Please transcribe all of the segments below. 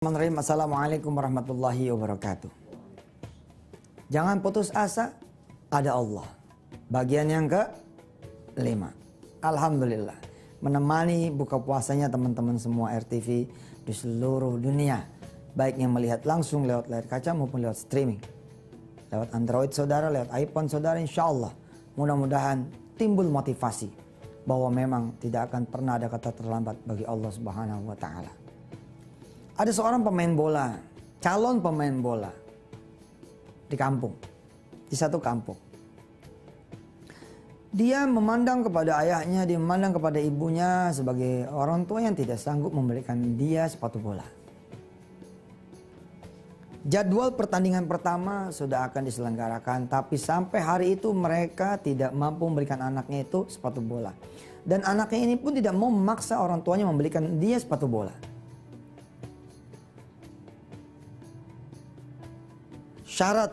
Bismillahirrahmanirrahim. Assalamualaikum warahmatullahi wabarakatuh. Jangan putus asa, ada Allah. Bagian yang ke-5. Alhamdulillah, menemani buka puasanya teman-teman semua RTV di seluruh dunia, baik yang melihat langsung lewat layar kaca maupun lewat streaming, lewat Android saudara, lewat iPhone saudara. Insya Allah mudah-mudahan timbul motivasi bahwa memang tidak akan pernah ada kata terlambat bagi Allah Subhanahu wa Ta'ala. Ada seorang pemain bola, calon pemain bola di kampung, di satu kampung. Dia memandang kepada ayahnya, dia memandang kepada ibunya sebagai orang tua yang tidak sanggup memberikan dia sepatu bola. Jadwal pertandingan pertama sudah akan diselenggarakan, tapi sampai hari itu mereka tidak mampu memberikan anaknya itu sepatu bola. Dan anaknya ini pun tidak mau memaksa orang tuanya memberikan dia sepatu bola. Syarat,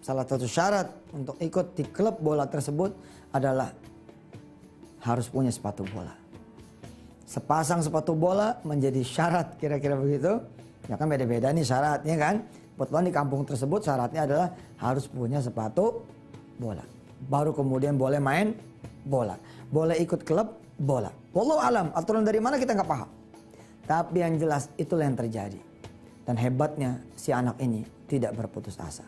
salah satu syarat untuk ikut di klub bola tersebut adalah harus punya sepatu bola. Sepasang sepatu bola menjadi syarat, kira-kira begitu. Ya kan beda-beda nih syaratnya kan. Kebetulan di kampung tersebut syaratnya adalah harus punya sepatu bola. Baru kemudian boleh main bola. Boleh ikut klub bola. Wallahu alam, aturan dari mana kita nggak paham. Tapi yang jelas itulah yang terjadi. Dan hebatnya si anak ini tidak berputus asa.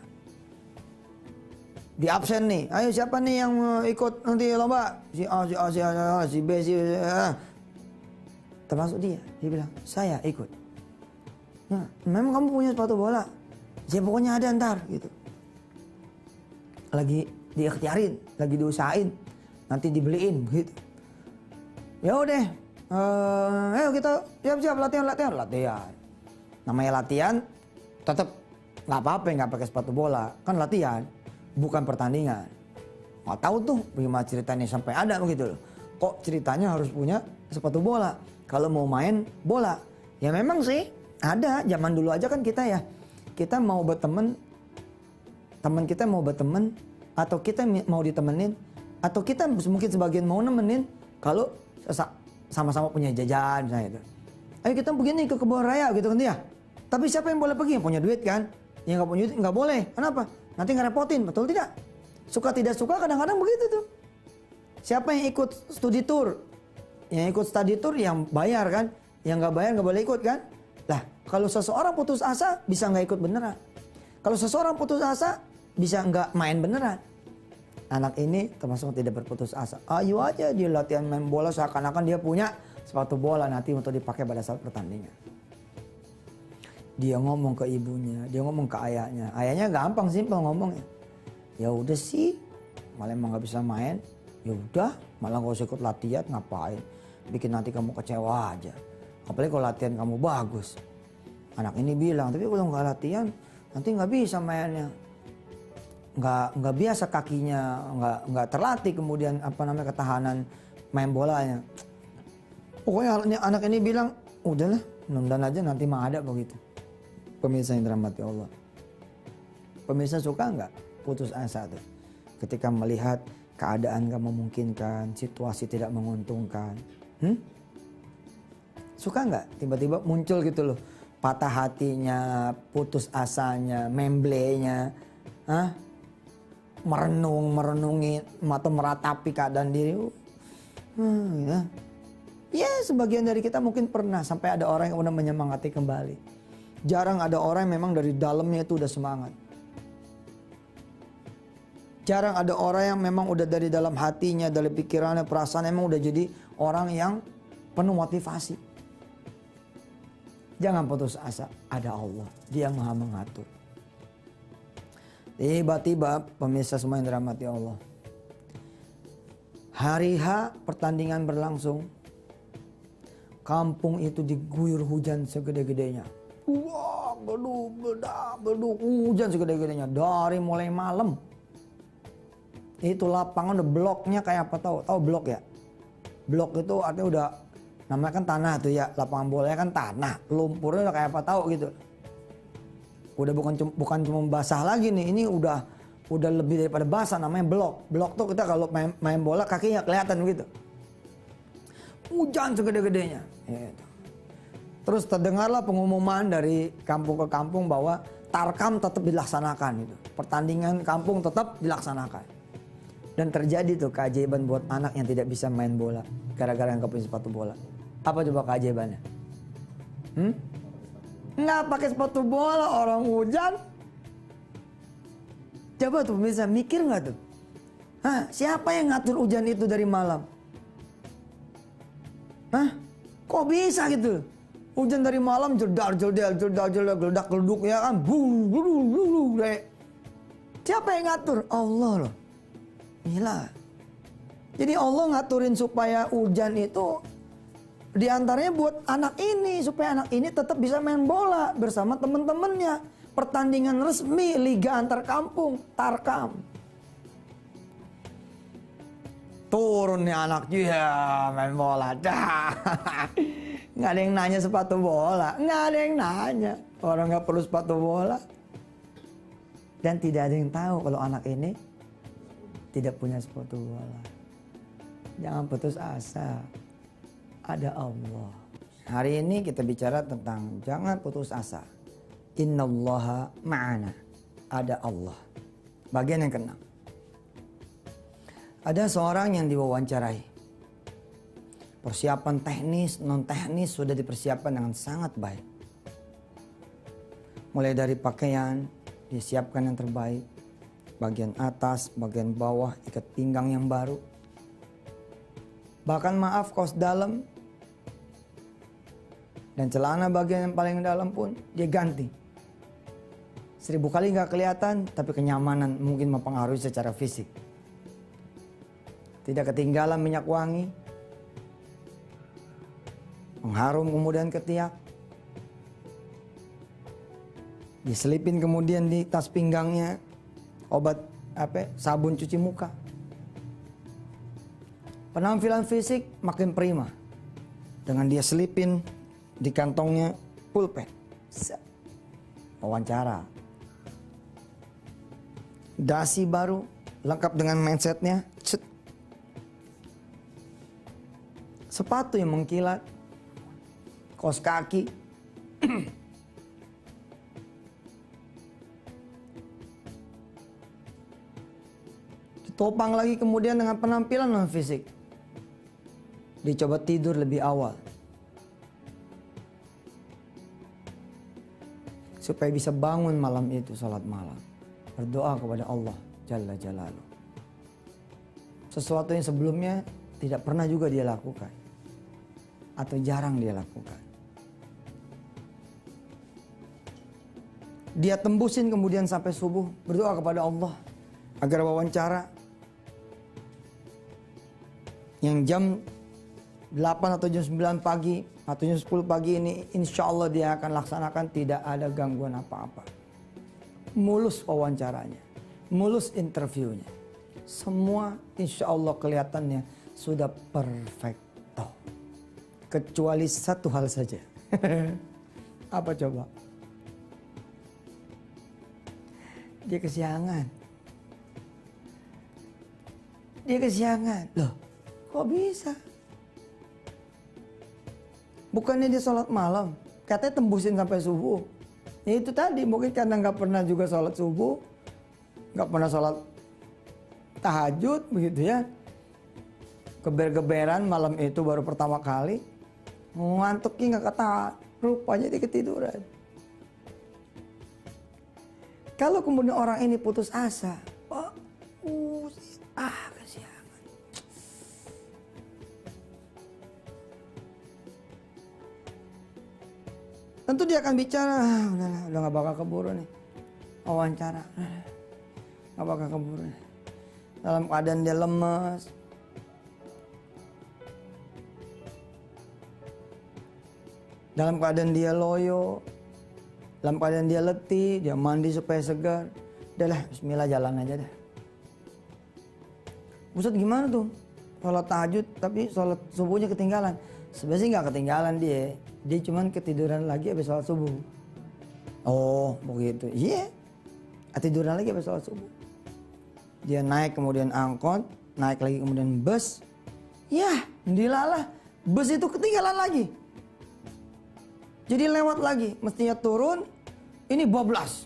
Di absen nih, ayo siapa nih yang ikut nanti lomba? Si A, si A, si A, si B, si A. Termasuk dia bilang, saya ikut. Nah, memang kamu punya sepatu bola? Ya pokoknya ada ntar gitu. Lagi diikhtiarin, lagi diusahain, nanti dibeliin gitu. Ya udah, ayo kita siap-siap latihan. Namanya latihan, tetap nggak apa-apa nggak pakai sepatu bola, kan latihan, bukan pertandingan. Nggak tahu tuh bagaimana ceritanya sampai ada begitu loh. Kok ceritanya harus punya sepatu bola kalau mau main bola? Ya memang sih ada, zaman dulu aja kan kita mau berteman, teman kita mau berteman, atau kita mau ditemenin, atau kita mungkin sebagian mau nemenin kalau sama-sama punya jajan misalnya itu. Ayo kita begini ke kebun raya gitu kan dia. Tapi siapa yang boleh pergi? Yang punya duit kan? Yang nggak punya duit nggak boleh. Kenapa? Nanti ngerepotin, betul tidak? Suka tidak suka kadang-kadang begitu tuh. Siapa yang ikut studi tour? Yang ikut study tour yang bayar kan? Yang nggak bayar nggak boleh ikut kan? Lah, kalau seseorang putus asa bisa nggak ikut beneran. Kalau seseorang putus asa bisa nggak main beneran. Anak ini termasuk tidak berputus asa. Ayo aja dia latihan main bola seakan-akan dia punya sepatu bola nanti untuk dipakai pada saat pertandingan. Dia ngomong ke ibunya, dia ngomong ke ayahnya. Ayahnya gampang, simpel ngomongnya. Ya udah sih, malah emang nggak bisa main. Ya udah, malah nggak usah ikut latihan, ngapain? Bikin nanti kamu kecewa aja. Apalagi kalau latihan kamu bagus. Anak ini bilang, tapi kalau nggak latihan, nanti nggak bisa mainnya. Nggak biasa kakinya, nggak terlatih kemudian ketahanan main bolanya. Pokoknya anak ini bilang, udahlah, mudah-mudahan aja nanti mah ada begitu. Pemirsa yang dirahmati Allah. Pemirsa suka nggak putus asa tuh? Ketika melihat keadaan gak memungkinkan, situasi tidak menguntungkan. Suka nggak tiba-tiba muncul gitu loh. Patah hatinya, putus asanya, memblenya. Merenungi atau meratapi keadaan diri. Ya sebagian dari kita mungkin pernah sampai ada orang yang udah menyemangati kembali. Jarang ada orang yang memang dari dalamnya itu udah semangat. Jarang ada orang yang memang udah dari dalam hatinya, dari pikirannya, perasaan emang udah jadi orang yang penuh motivasi. Jangan putus asa, ada Allah. Dia Maha mengatur. Tiba-tiba pemirsa semua yang dirahmati Allah. Hari H pertandingan berlangsung. Kampung itu diguyur hujan segede-gedenya. Wah, beduk, hujan segede-gedenya dari mulai malam. Itu lapangan udah bloknya kayak apa tahu blok ya? Blok itu artinya udah namanya kan tanah tuh ya, lapangan bolanya kan tanah, lumpurnya udah kayak apa tahu gitu. Udah bukan cuma basah lagi nih, ini udah lebih daripada basah, namanya blok. Blok tuh kita kalau main bola kakinya kelihatan gitu. Hujan segede-gedenya. Gitu. Terus terdengarlah pengumuman dari kampung ke kampung bahwa tarkam tetap dilaksanakan itu. Pertandingan kampung tetap dilaksanakan. Dan terjadi tuh keajaiban buat anak yang tidak bisa main bola gara-gara nggak punya sepatu bola. Apa coba keajaibannya? Nggak pakai sepatu bola, orang hujan. Coba tuh bisa mikir nggak tuh? Hah, siapa yang ngatur hujan itu dari malam? Hah? Kok bisa gitu? Hujan dari malam jedar geledak geleduk ya kan? Siapa yang ngatur? Allah loh. Gila. Jadi Allah ngaturin supaya hujan itu diantaranya buat anak ini, supaya anak ini tetap bisa main bola bersama teman-temannya. Pertandingan resmi Liga Antar Kampung, Tarkam. Turun nih anak, ya main bola. Nggak ada yang nanya sepatu bola, nggak ada yang nanya. Orang nggak perlu sepatu bola. Dan tidak ada yang tahu kalau anak ini tidak punya sepatu bola. Jangan putus asa. Ada Allah. Hari ini kita bicara tentang jangan putus asa. Innallaha ma'ana. Ada Allah. Bagian yang ke-6. Ada seorang yang diwawancarai. Persiapan teknis, non teknis sudah dipersiapkan dengan sangat baik. Mulai dari pakaian, disiapkan yang terbaik. Bagian atas, bagian bawah, ikat pinggang yang baru. Bahkan maaf kaos dalam dan celana bagian yang paling dalam pun dia ganti. 1000 kali nggak kelihatan, tapi kenyamanan mungkin mempengaruhi secara fisik. Tidak ketinggalan minyak wangi, mengharum kemudian ketiak, diselipin kemudian di tas pinggangnya obat sabun cuci muka. Penampilan fisik makin prima dengan dia selipin di kantongnya pulpen. Wawancara. Dasi baru lengkap dengan mindsetnya. Sepatu yang mengkilat. Kaos kaki. Ditopang lagi kemudian dengan penampilan non fisik. Dicoba tidur lebih awal. Supaya bisa bangun malam itu salat malam. Berdoa kepada Allah Jalla Jalaluh. Sesuatu yang sebelumnya tidak pernah juga dia lakukan. Atau jarang dia lakukan. Dia tembusin kemudian sampai subuh. Berdoa kepada Allah. Agar wawancara. Yang jam 8 atau jam 9 pagi. Atau jam 10 pagi ini. Insya Allah dia akan laksanakan tidak ada gangguan apa-apa. Mulus wawancaranya. Mulus interviewnya. Semua insya Allah kelihatannya sudah perfecto. Kecuali satu hal saja. Apa coba? Dia kesiangan. Dia kesiangan. Loh, kok bisa? Bukannya dia sholat malam. Katanya tembusin sampai subuh. Ya itu tadi, mungkin karena nggak pernah juga sholat subuh. Nggak pernah sholat tahajud, begitu ya. Geber-geberan malam itu baru pertama kali. Ngantuknya nggak kata, rupanya dia ketiduran. Kalau kemudian orang ini putus asa, kesiangan. Tentu dia akan bicara, udah nggak bakal keburu nih, wawancara, nggak bakal keburu nih. Dalam keadaan dia lemes, dalam keadaan dia loyo, dalam keadaan dia letih, dia mandi supaya segar. Udah lah, bismillah jalan aja dah. Ustadz gimana tuh? Sholat tahajud tapi sholat subuhnya ketinggalan. Sebenarnya nggak ketinggalan dia. Dia cuman ketiduran lagi habis sholat subuh. Oh begitu. Iya. Ketiduran lagi habis sholat subuh. Dia naik kemudian angkot. Naik lagi kemudian bus. Ya dilalah. Bus itu ketinggalan lagi. Jadi lewat lagi, mestinya turun, ini bablas.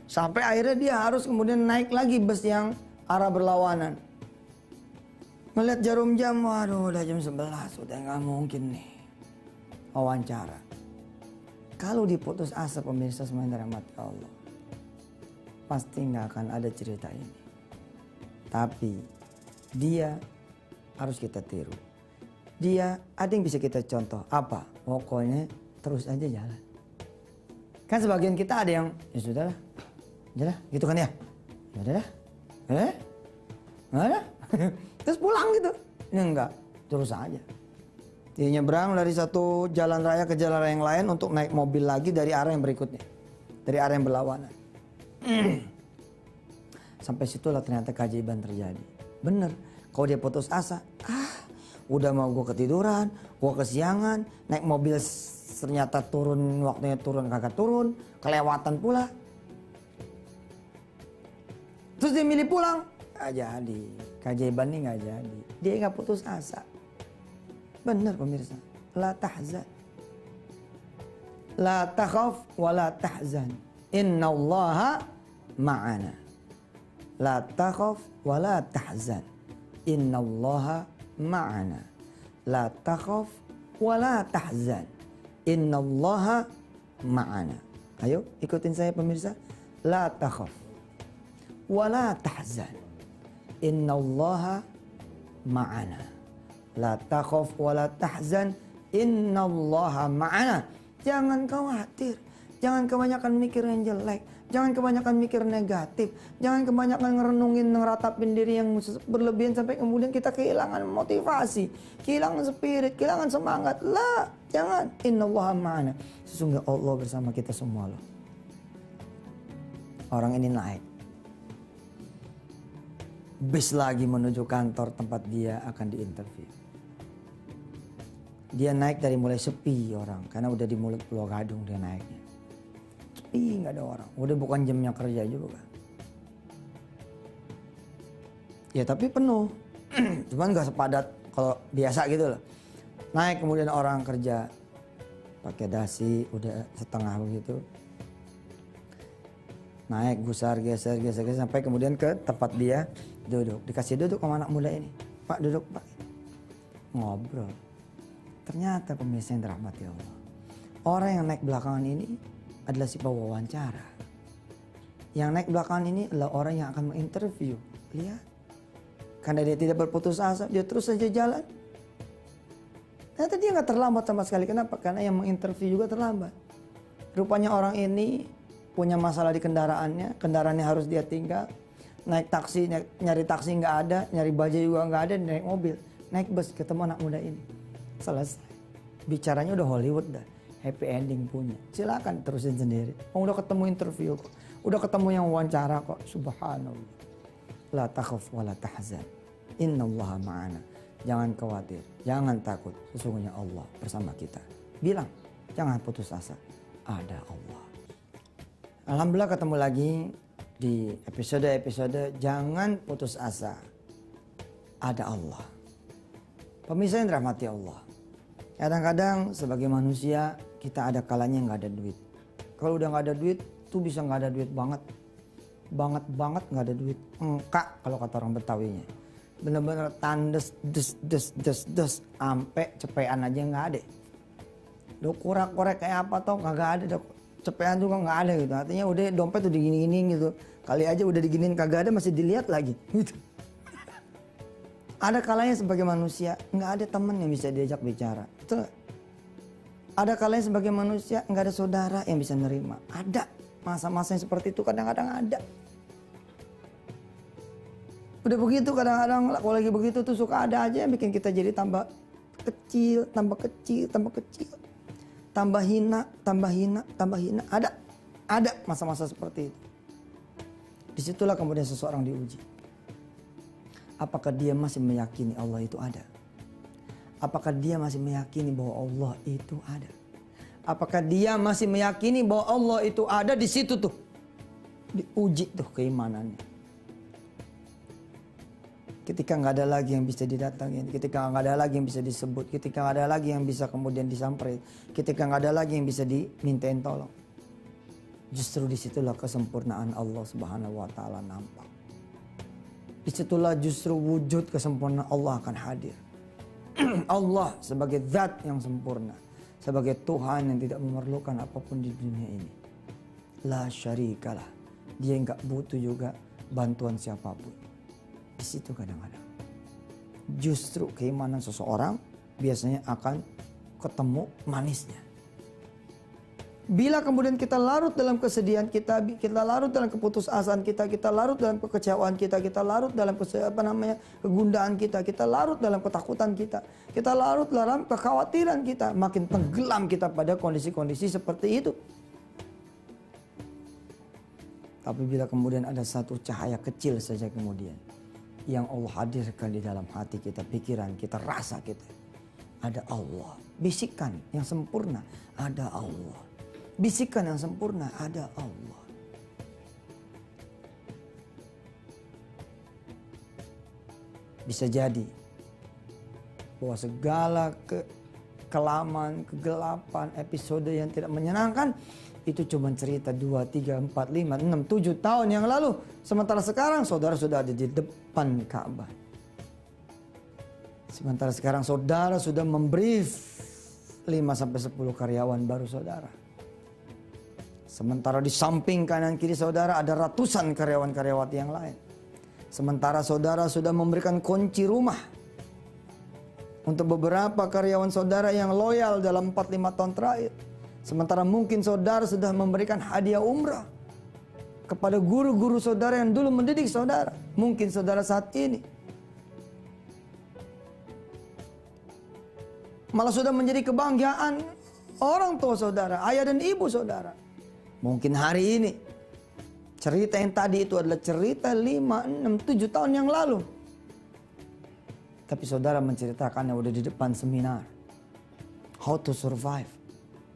Sampai akhirnya dia harus kemudian naik lagi bus yang arah berlawanan. Ngeliat jarum jam, waduh udah jam 11, udah nggak mungkin nih wawancara. Kalau diputus asa pemirsa semuanya dirahmati Allah, pasti nggak akan ada cerita ini. Tapi dia harus kita tiru. Dia ada yang bisa kita contoh. Apa? Pokoknya terus aja jalan. Kan sebagian kita ada yang ya sudahlah, udahlah, gitu kan ya. Ya udahlah, ada, terus pulang gitu. Ini enggak, terus aja. Dia nyebrang dari satu jalan raya ke jalan raya yang lain untuk naik mobil lagi dari arah yang berikutnya, dari arah yang berlawanan. Sampai situlah ternyata keajaiban terjadi. Bener, kalau dia putus asa, udah mau gue ketiduran, gue kesiangan, naik mobil ternyata turun, waktunya turun kagak turun, kelewatan pula. Terus dia milih pulang, gak jadi. Keajaiban ini gak jadi. Dia gak putus asa. Bener pemirsa, la tahzan. La takhaf wa la tahzan. Inna Allaha ma'ana. La takhaf wa la tahzan. Inna Allaha ma'ana. La takhaf wa la tahzan. Inna Allaha ma'ana. Ayo ikutin saya pemirsa. La takhaf wa la tahzan. Inna Allaha ma'ana. La takhaf wa la tahzan. Inna Allaha ma'ana. Jangan khawatir. Jangan kebanyakan mikir yang jelek. Jangan kebanyakan mikir negatif. Jangan kebanyakan ngerenungin, ngeratapin diri yang berlebihan sampai kemudian kita kehilangan motivasi, kehilangan spirit, kehilangan semangat. Lah, jangan. Innallaha ma'ana. Sesungguhnya Allah bersama kita semua loh. Orang ini naik. Bis lagi menuju kantor tempat dia akan diinterview. Dia naik dari mulai sepi orang, karena udah di mulut Pulau Gadung dia naiknya. Sepi, nggak ada orang. Udah bukan jamnya kerja juga. Ya tapi penuh. Cuman nggak sepadat kalau biasa gitu loh. Naik kemudian orang kerja pakai dasi udah setengah begitu. Naik gusar geser sampai kemudian ke tempat dia duduk. Dikasih duduk sama anak muda ini. Pak duduk Pak. Ngobrol. Ternyata pemirsa yang dirahmati Allah. Orang yang naik belakangan ini adalah si pewawancara. Yang naik belakangan ini adalah orang yang akan menginterview. Lihat. Karena dia tidak berputus asa, dia terus saja jalan. Ternyata dia nggak terlambat sama sekali. Kenapa? Karena yang menginterview juga terlambat. Rupanya orang ini punya masalah di kendaraannya harus dia tinggal. Naik taksi, nyari taksi nggak ada, nyari bajai juga nggak ada, naik mobil. Naik bus, ketemu anak muda ini. Selesai. Bicaranya udah Hollywood dah. Happy ending punya. Silakan terusin sendiri. Udah ketemu interview kok. Udah ketemu yang wawancara kok. Subhanallah. La takhaf wa la tahzan. Innallaha ma'ana. Jangan khawatir. Jangan takut. Sesungguhnya Allah bersama kita. Bilang. Jangan putus asa. Ada Allah. Alhamdulillah ketemu lagi di episode-episode Jangan Putus Asa. Ada Allah. Pemirsa yang dirahmati Allah. Kadang-kadang sebagai manusia kita ada kalanya nggak ada duit. Kalau udah nggak ada duit tuh bisa nggak ada duit banget. Banget nggak ada duit. Engkak kalau kata orang Betawinya. Bener-bener tandes des sampai cepean aja nggak ada. Lo korek-korek kayak apa tau kagak ada. Cepean juga nggak ada gitu. Artinya udah dompet udah gini-gini gitu. Kali aja udah diginiin kagak ada masih dilihat lagi gitu. Ada kalanya sebagai manusia nggak ada teman yang bisa diajak bicara. Betul. Ada kalanya sebagai manusia nggak ada saudara yang bisa nerima. Ada masa-masa yang seperti itu kadang-kadang ada. Udah begitu kadang-kadang kalau lagi begitu tuh suka ada aja yang bikin kita jadi tambah kecil. Tambah hina. Ada masa-masa seperti itu. Disitulah kemudian seseorang diuji. Apakah dia masih meyakini Allah itu ada? Apakah dia masih meyakini bahwa Allah itu ada? Apakah dia masih meyakini bahwa Allah itu ada di situ tuh? Diuji tuh keimanannya. Ketika nggak ada lagi yang bisa didatangin, ketika nggak ada lagi yang bisa disebut, ketika nggak ada lagi yang bisa kemudian disamperin, ketika nggak ada lagi yang bisa dimintain tolong. Justru disitulah kesempurnaan Allah Subhanahu wa Ta'ala nampak. Disitulah justru wujud kesempurnaan Allah akan hadir. Allah sebagai zat yang sempurna, sebagai Tuhan yang tidak memerlukan apapun di dunia ini. La syarikalah. Dia nggak butuh juga bantuan siapapun. Di situ kadang-kadang justru keimanan seseorang biasanya akan ketemu manisnya. Bila kemudian kita larut dalam kesedihan kita larut dalam keputusasaan kita larut dalam kekecewaan kita larut dalam kegundahan kita larut dalam ketakutan kita larut dalam kekhawatiran kita, makin tenggelam kita pada kondisi-kondisi seperti itu. Tapi bila kemudian ada satu cahaya kecil saja kemudian yang Allah hadirkan di dalam hati kita, pikiran kita, rasa kita, ada Allah. Bisikan yang sempurna, ada Allah. Bisikan yang sempurna, ada Allah. Bisa jadi bahwa segala kekelaman, kegelapan, episode yang tidak menyenangkan itu cuma cerita 2, 3, 4, 5, 6, 7 tahun yang lalu. Sementara sekarang saudara sudah ada di depan Ka'bah. Sementara sekarang saudara sudah membrief 5-10 karyawan baru saudara. Sementara di samping kanan kiri saudara ada ratusan karyawan-karyawati yang lain. Sementara saudara sudah memberikan kunci rumah untuk beberapa karyawan saudara yang loyal dalam 4-5 tahun terakhir. Sementara mungkin saudara sudah memberikan hadiah umrah kepada guru-guru saudara yang dulu mendidik saudara. Mungkin saudara saat ini malah sudah menjadi kebanggaan orang tua saudara, ayah dan ibu saudara. Mungkin hari ini cerita yang tadi itu adalah cerita 5, 6, 7 tahun yang lalu. Tapi saudara menceritakannya udah di depan seminar. How to survive.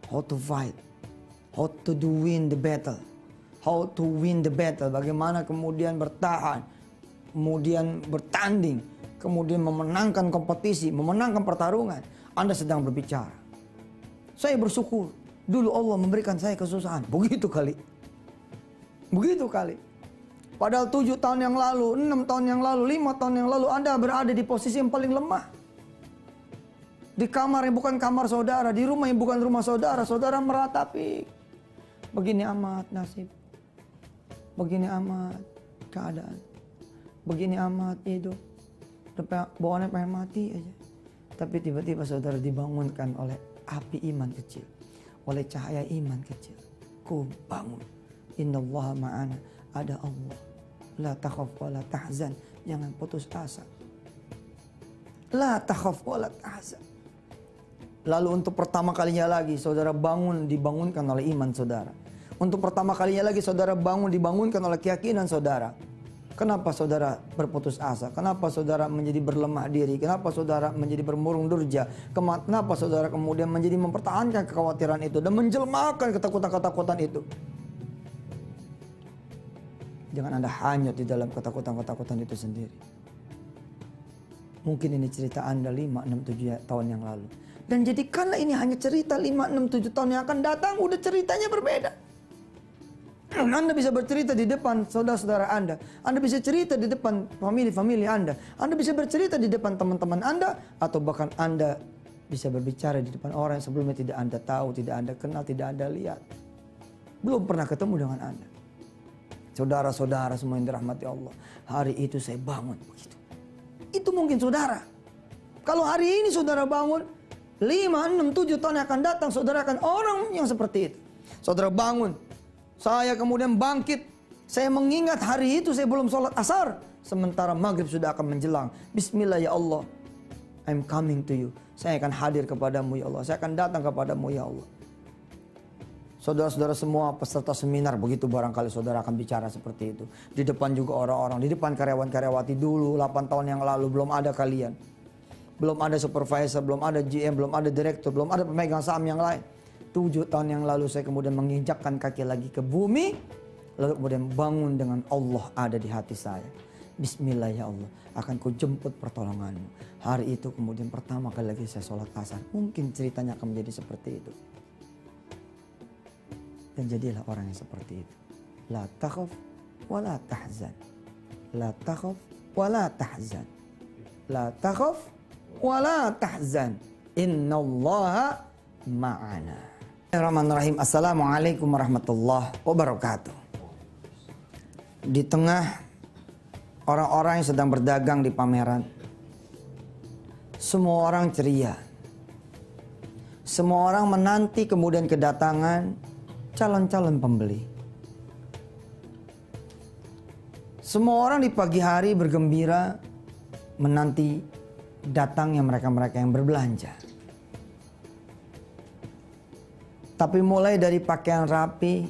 How to fight, how to win the battle, how to win the battle, bagaimana kemudian bertahan, kemudian bertanding, kemudian memenangkan kompetisi, memenangkan pertarungan. Anda sedang berbicara. Saya bersyukur, dulu Allah memberikan saya kesusahan. Begitu kali. Begitu kali. Padahal 7 tahun yang lalu, 6 tahun yang lalu, 5 tahun yang lalu Anda berada di posisi yang paling lemah. Di kamar yang bukan kamar saudara, di rumah yang bukan rumah saudara, saudara meratapi. Begini amat nasib, begini amat keadaan, begini amat hidup. Bawaannya pengen mati aja. Tapi tiba-tiba saudara dibangunkan oleh api iman kecil, oleh cahaya iman kecil. Ku bangun. Innallaha ma'ana, ada Allah. La takhaf wa la tahzan, jangan putus asa. La takhaf wa la tahzan. Lalu untuk pertama kalinya lagi saudara bangun, dibangunkan oleh iman saudara. Untuk pertama kalinya lagi saudara bangun, dibangunkan oleh keyakinan saudara. Kenapa saudara berputus asa? Kenapa saudara menjadi berlemah diri? Kenapa saudara menjadi bermurung durja? Kenapa saudara kemudian menjadi mempertahankan kekhawatiran itu dan menjelmakan ketakutan-ketakutan itu? Jangan Anda hanyut di dalam ketakutan-ketakutan itu sendiri. Mungkin ini cerita Anda 5, 6, 7 tahun yang lalu. Dan jadikanlah ini hanya cerita 5, 6, 7 tahun yang akan datang. Udah ceritanya berbeda. Anda bisa bercerita di depan saudara-saudara Anda. Anda bisa cerita di depan famili-famili Anda. Anda bisa bercerita di depan teman-teman Anda. Atau bahkan Anda bisa berbicara di depan orang yang sebelumnya tidak Anda tahu, tidak Anda kenal, tidak Anda lihat. Belum pernah ketemu dengan Anda. Saudara-saudara semua yang dirahmati Allah. Hari itu saya bangun begitu. Itu mungkin saudara. Kalau hari ini saudara bangun, 5, 6, 7 tahun yang akan datang, saudara akan orang yang seperti itu. Saudara bangun, saya kemudian bangkit. Saya mengingat hari itu saya belum sholat asar. Sementara maghrib sudah akan menjelang. Bismillah ya Allah, I'm coming to you. Saya akan hadir kepadamu ya Allah. Saya akan datang kepadamu ya Allah. Saudara-saudara semua peserta seminar, begitu barangkali saudara akan bicara seperti itu. Di depan juga orang-orang, di depan karyawan-karyawati dulu 8 tahun yang lalu belum ada kalian. Belum ada supervisor, belum ada GM, belum ada direktur, belum ada pemegang saham yang lain. 7 tahun yang lalu saya kemudian menginjakkan kaki lagi ke bumi. Lalu kemudian bangun dengan Allah ada di hati saya. Bismillah ya Allah, akan ku jemput pertolonganmu. Hari itu kemudian pertama kali lagi saya sholat asar. Mungkin ceritanya akan menjadi seperti itu. Dan jadilah orang yang seperti itu. La takhaf wa la tahzan. La takhaf wa la tahzan. La takhaf wa la tahzan. Innallaha ma'ana. Bismillahirrahmanirrahim. Assalamualaikum warahmatullahi wabarakatuh. Di tengah orang-orang yang sedang berdagang di pameran, semua orang ceria. Semua orang menanti kemudian kedatangan calon-calon pembeli. Semua orang di pagi hari bergembira menanti datangnya mereka-mereka yang berbelanja. Tapi mulai dari pakaian rapi,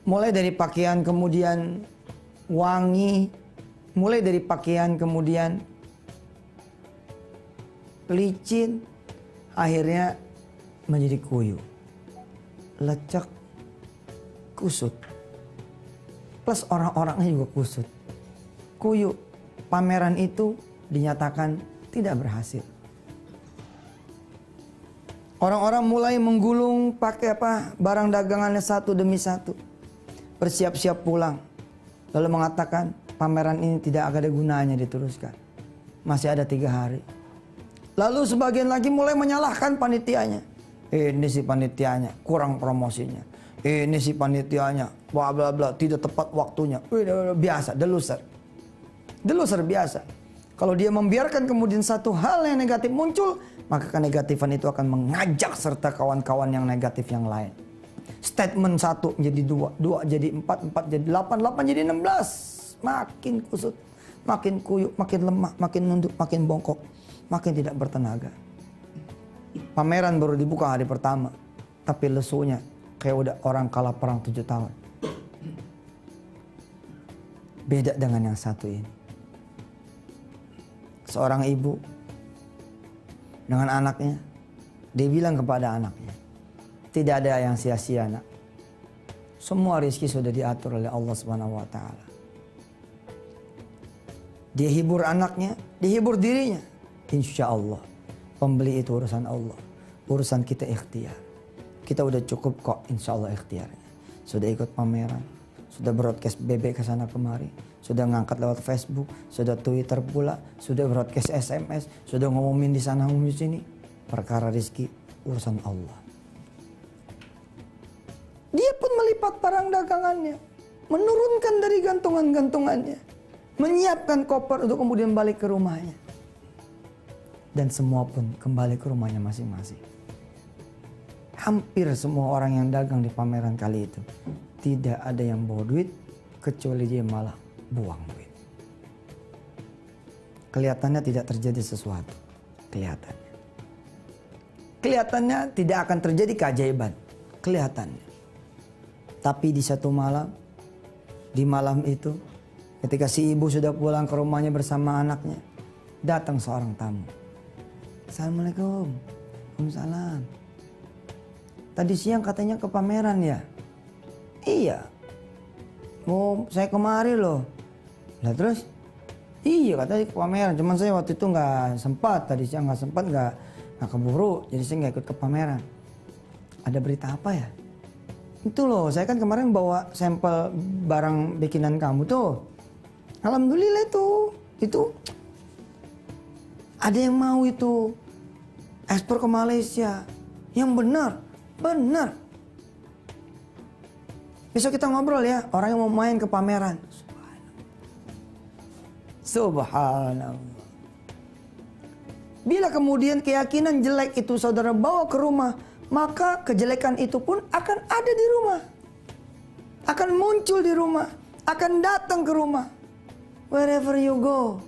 mulai dari pakaian kemudian wangi, mulai dari pakaian kemudian licin, akhirnya menjadi kuyup, lecek, kusut. Plus orang-orangnya juga kusut, kuyup. Pameran itu dinyatakan tidak berhasil. Orang-orang mulai menggulung pakai barang dagangannya satu demi satu, bersiap-siap pulang, lalu mengatakan pameran ini tidak ada gunanya diteruskan, masih ada 3 hari. Lalu sebagian lagi mulai menyalahkan panitianya. Ini si panitianya kurang promosinya, ini si panitianya bla bla bla, tidak tepat waktunya. Biasa, deluser biasa. Kalau dia membiarkan kemudian satu hal yang negatif muncul, maka kenegatifan itu akan mengajak serta kawan-kawan yang negatif yang lain. Statement 1 jadi 2, 2 jadi 4, 4 jadi 8, 8 jadi 16. Makin kusut, makin kuyuk, makin lemah, makin nunduk, makin bongkok, makin tidak bertenaga. Pameran baru dibuka hari pertama, tapi lesunya kayak udah orang kalah perang 7 tahun. Beda dengan yang satu ini. Seorang ibu dengan anaknya, dia bilang kepada anaknya, tidak ada yang sia-sia nak. Semua rezeki sudah diatur oleh Allah Subhanahu wa taala. Dia hibur anaknya, dihibur dirinya. Insya Allah, pembeli itu urusan Allah. Urusan kita ikhtiar. Kita udah cukup kok insya Allah ikhtiarnya. Sudah ikut pameran, sudah broadcast bebek ke sana kemari, sudah ngangkat lewat Facebook, sudah Twitter pula, sudah broadcast SMS, sudah ngomongin di sana ngomongin di sini. Perkara rezeki urusan Allah. Dia pun melipat barang dagangannya, menurunkan dari gantungan-gantungannya, menyiapkan koper untuk kemudian balik ke rumahnya. Dan semua pun kembali ke rumahnya masing-masing. Hampir semua orang yang dagang di pameran kali itu tidak ada yang bawa duit, kecuali dia malah buang duit. Kelihatannya tidak terjadi sesuatu. Kelihatannya tidak akan terjadi keajaiban. Kelihatannya. Tapi di satu malam, di malam itu, ketika si ibu sudah pulang ke rumahnya bersama anaknya, datang seorang tamu. Assalamualaikum. Waalaikumsalam. Tadi siang katanya ke pameran ya? Iya. Mau saya kemari loh. Lah terus? Iya katanya ke pameran. Cuman saya waktu itu nggak sempat. Tadi siang nggak sempat, nggak keburu. Jadi saya nggak ikut ke pameran. Ada berita apa ya? Itu loh. Saya kan kemarin bawa sampel barang bikinan kamu tuh. Alhamdulillah itu ada yang mau itu ekspor ke Malaysia. Yang benar. Besok kita ngobrol ya, orang yang mau main ke pameran. Subhanallah. Bila kemudian keyakinan jelek itu saudara bawa ke rumah, maka kejelekan itu pun akan ada di rumah. Akan muncul di rumah, akan datang ke rumah. Wherever you go,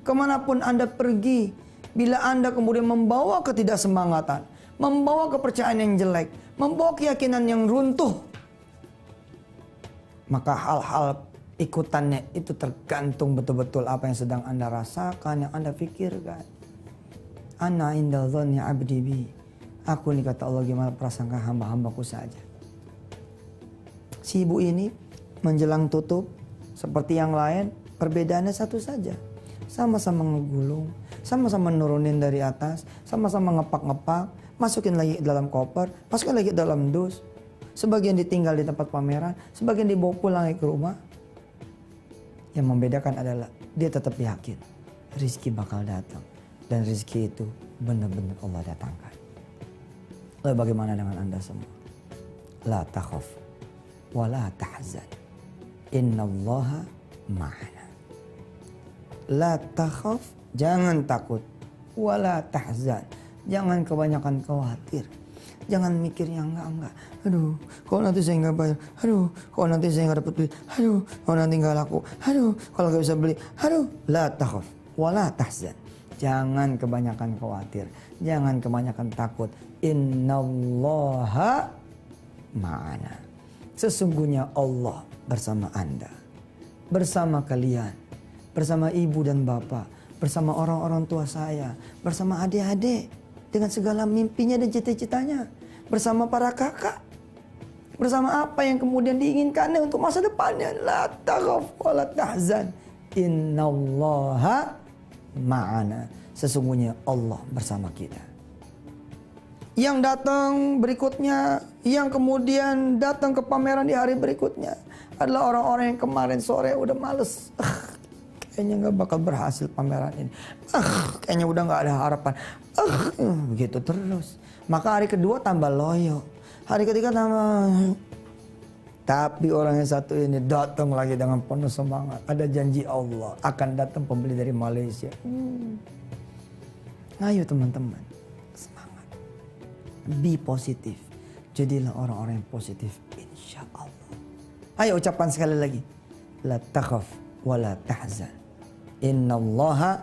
kemanapun Anda pergi, bila Anda kemudian membawa ketidaksemangatan, membawa kepercayaan yang jelek, membawa keyakinan yang runtuh, maka hal-hal ikutannya itu tergantung betul-betul apa yang sedang Anda rasakan, yang Anda pikirkan. Ana inda dhanni abdi bi. Aku ini kata Allah gimana prasangka hamba-hambaku saja. Si ibu ini menjelang tutup seperti yang lain Perbedaannya satu saja. Sama-sama ngegulung, sama-sama nurunin dari atas, sama-sama ngepak-ngepak, masukin lagi dalam koper, masukin lagi dalam dus. Sebagian ditinggal di tempat pameran, sebagian dibawa pulang ke rumah. Yang membedakan adalah dia tetap yakin rizki bakal datang. Dan rizki itu benar-benar Allah datangkan. Lalu bagaimana dengan Anda semua? La takhaf wa la tahzan. Innallaha ma'ana. La takhaf, jangan takut. Wa la tahzan, jangan kebanyakan khawatir. Jangan mikir yang enggak. Aduh, kalau nanti saya nggak bayar. Aduh, kalau nanti saya nggak dapat duit. Aduh, kalau nanti nggak laku. Aduh, kalau nggak bisa beli. Aduh, la takhaf wa la tahzan. Jangan kebanyakan khawatir. Jangan kebanyakan takut. Innallaha ma'ana. Sesungguhnya Allah bersama Anda. Bersama kalian. Bersama ibu dan bapak. Bersama orang-orang tua saya. Bersama adik-adik. Dengan segala mimpinya dan cita-citanya. Bersama para kakak. Bersama apa yang kemudian diinginkannya untuk masa depannya. La takhaf wa la tahzan. Innallaha ma'ana. Sesungguhnya Allah bersama kita. Yang datang berikutnya, yang kemudian datang ke pameran di hari berikutnya adalah orang-orang yang kemarin sore udah males. Kayaknya nggak bakal berhasil pameran ini. Kayaknya udah nggak ada harapan. Begitu terus. Maka hari kedua tambah loyo. Hari ketiga tambah. Tapi orang yang satu ini datang lagi dengan penuh semangat. Ada janji Allah akan datang pembeli dari Malaysia. Ayo teman-teman, semangat. Be positif. Jadilah orang-orang yang positif. Insya Allah. Ayo ucapan sekali lagi. La takhaf wa la tahzan. Innallaha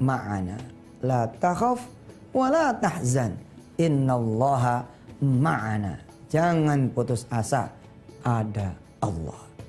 ma'ana. La takhaf wa la tahzan. Innallaha ma'ana. Jangan putus asa. Ada Allah.